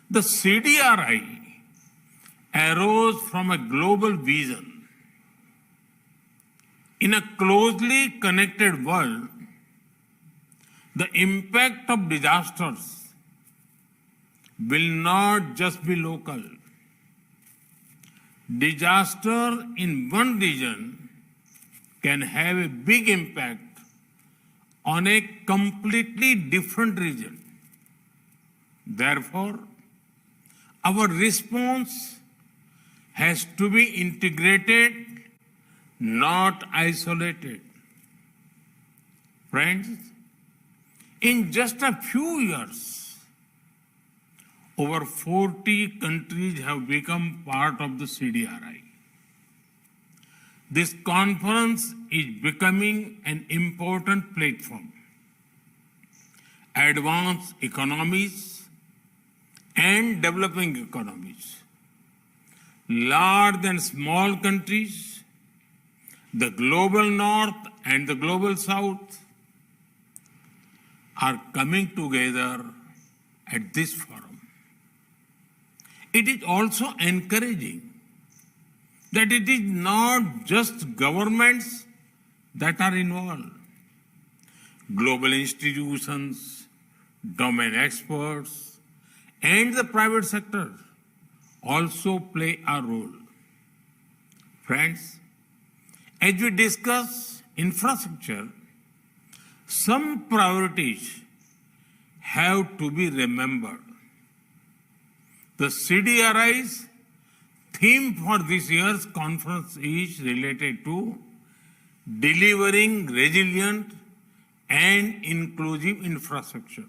The CDRI arose from a global vision. In a closely connected world, the impact of disasters will not just be local. Disaster in one region can have a big impact on a completely different region. Therefore, our response has to be integrated, not isolated. Friends, in just a few years, over 40 countries have become part of the CDRI. This conference is becoming an important platform. Advanced economies and developing economies, large and small countries, the global north and the global south are coming together at this forum. It is also encouraging that it is not just governments that are involved. Global institutions, domain experts, and the private sector also play a role. Friends, as we discuss infrastructure, some priorities have to be remembered. The CDRI's theme for this year's conference is related to delivering resilient and inclusive infrastructure.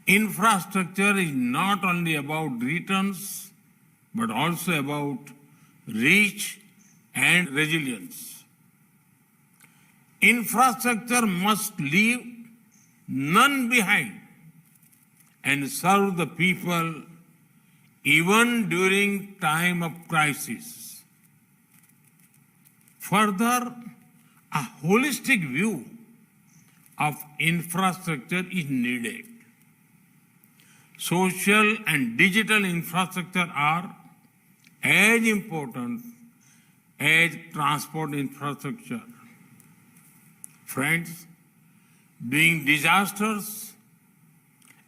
Infrastructure is not only about returns, but also about reach and resilience. Infrastructure must leave none behind and serve the people even during time of crisis. Further, a holistic view of infrastructure is needed. Social and digital infrastructure are as important as transport infrastructure. Friends, during disasters,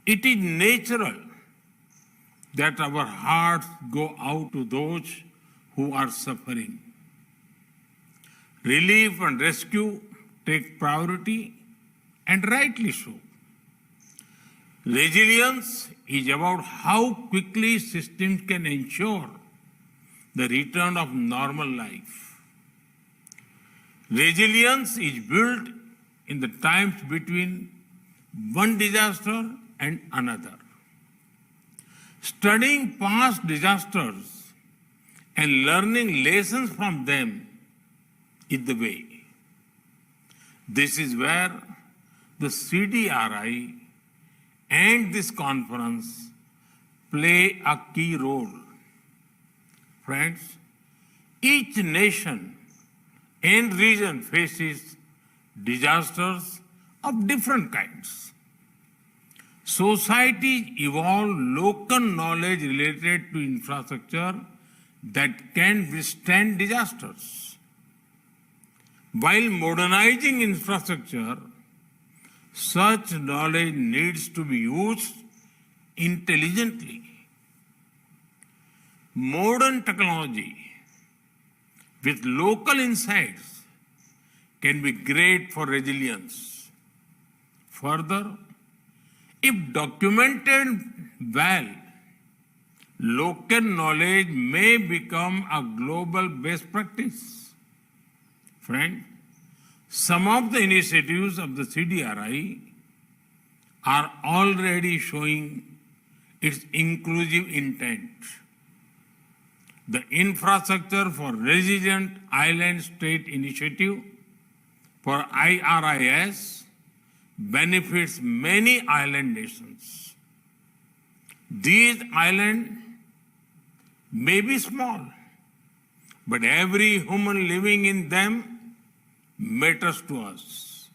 it is natural that our hearts go out to those who are suffering. Relief and rescue take priority, and rightly so. Resilience is about how quickly systems can ensure the return of normal life. Resilience is built in the times between one disaster and another. Studying past disasters and learning lessons from them is the way. This is where the CDRI and this conference play a key role. Friends, each nation and region faces disasters of different kinds. Societies evolve local knowledge related to infrastructure that can withstand disasters. While modernizing infrastructure, such knowledge needs to be used intelligently. Modern technology with local insights can be great for resilience. Further, if documented well, local knowledge may become a global best practice. Friend, some of the initiatives of the CDRI are already showing its inclusive intent. The Infrastructure for Resilient Island State Initiative for IRIS benefits many island nations. These islands may be small, but every human living in them matters to us.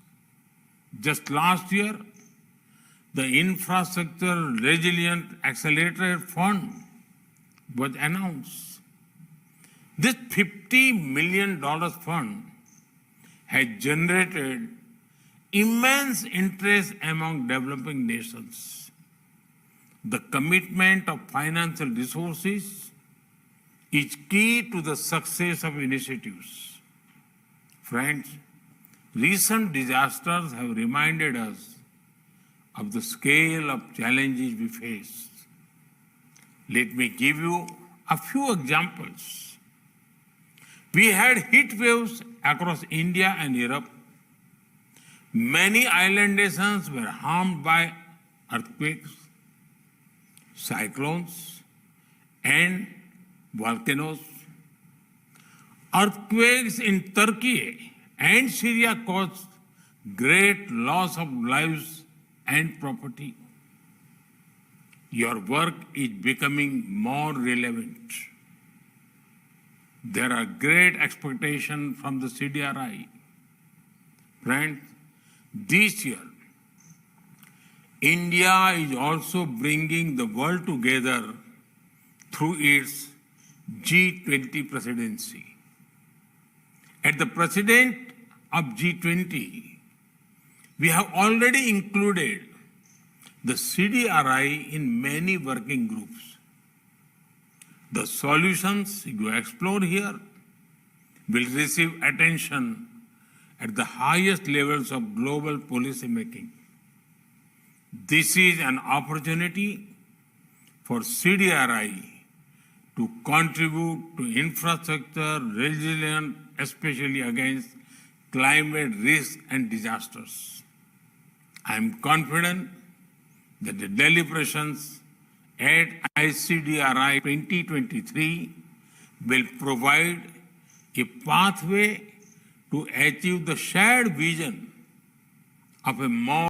Just last year, the Infrastructure Resilient Accelerator Fund was announced. This $50 million fund has generated immense interest among developing nations. The commitment of financial resources is key to the success of initiatives. Friends, recent disasters have reminded us of the scale of challenges we face. Let me give you a few examples. We had heat waves across India and Europe. Many island nations were harmed by earthquakes, cyclones, and volcanoes. Earthquakes in Turkey and Syria caused great loss of lives and property. Your work is becoming more relevant. There are great expectations from the CDRI. Friends, this year, India is also bringing the world together through its G20 presidency. As the president of G20, we have already included the CDRI in many working groups. The solutions you explore here will receive attention at the highest levels of global policy making. This is an opportunity for CDRI to contribute to infrastructure resilience, especially against climate risk and disasters. I am confident that the deliberations at ICDRI 2023 will provide a pathway to achieve the shared vision of a more